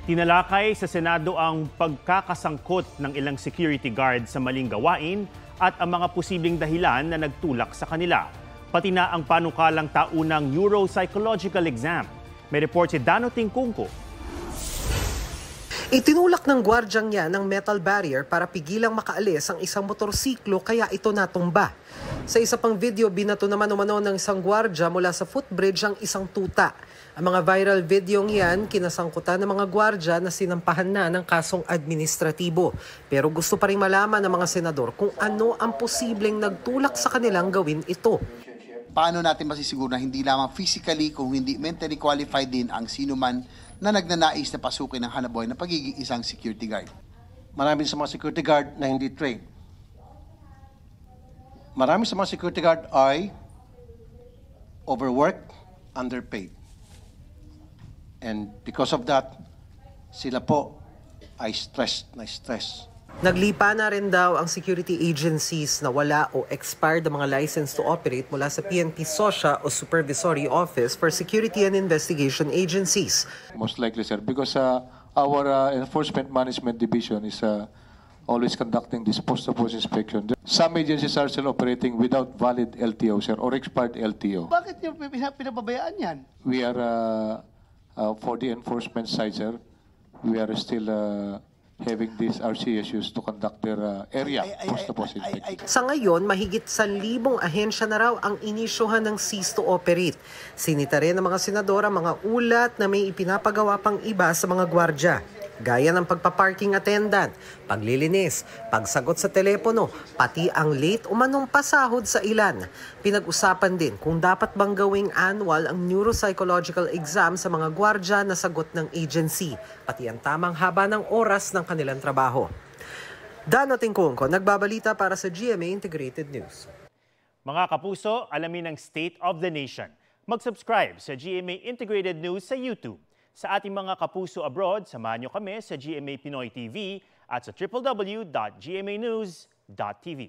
Tinalakay sa Senado ang pagkakasangkot ng ilang security guard sa maling gawain at ang mga posibleng dahilan na nagtulak sa kanila. Pati na ang panukalang taunang neuropsychological exam. May report si Dano Tingkungko. Itinulak ng gwardyang yan ng metal barrier para pigilang makaalis ang isang motorsiklo kaya ito natumba. Sa isa pang video, binato naman umano ng isang gwardya mula sa footbridge ang isang tuta. Ang mga viral videong yan, kinasangkutan ng mga gwardya na sinampahan na ng kasong administratibo. Pero gusto pa rin malaman ng mga senador kung ano ang posibleng nagtulak sa kanilang gawin ito. Paano natin masisiguro na hindi lamang physically, kung hindi mentally qualified din ang sino man na nagnanais na pasukin ng hanabuhay na pagiging isang security guard? Marami sa mga security guard na hindi trained. Marami sa mga security guard ay overworked, underpaid. And because of that, sila po ay stressed. Naglipa na rin daw ang security agencies na wala o expired ang mga license to operate mula sa PNP SOSIA o Supervisory Office for Security and Investigation Agencies. Most likely, sir, because our Enforcement Management Division is always conducting this post-post inspection. Some agencies are still operating without valid LTO, sir, or expired LTO. Bakit yung pinababayaan yan? We are, for the enforcement side, sir, we are still having these RCSUs to conduct their area post-post inspection. Sa ngayon, mahigit 1,000 ahensya na raw ang inisyuhan ng cease to operate. Sinita rin ng mga senador ang mga ulat na may ipinapagawa pang iba sa mga gwardya. Gaya ng pagpaparking attendant, paglilinis, pagsagot sa telepono, pati ang late umanong pasahod sa ilan. Pinag-usapan din kung dapat bang gawing annual ang neuropsychological exam sa mga gwardya na sagot ng agency, pati ang tamang haba ng oras ng kanilang trabaho. Dano Tingkungko, nagbabalita para sa GMA Integrated News. Mga kapuso, alamin ang State of the Nation. Mag-subscribe sa GMA Integrated News sa YouTube. Sa ating mga kapuso abroad, samahan nyo kami sa GMA Pinoy TV at sa www.gmanews.tv.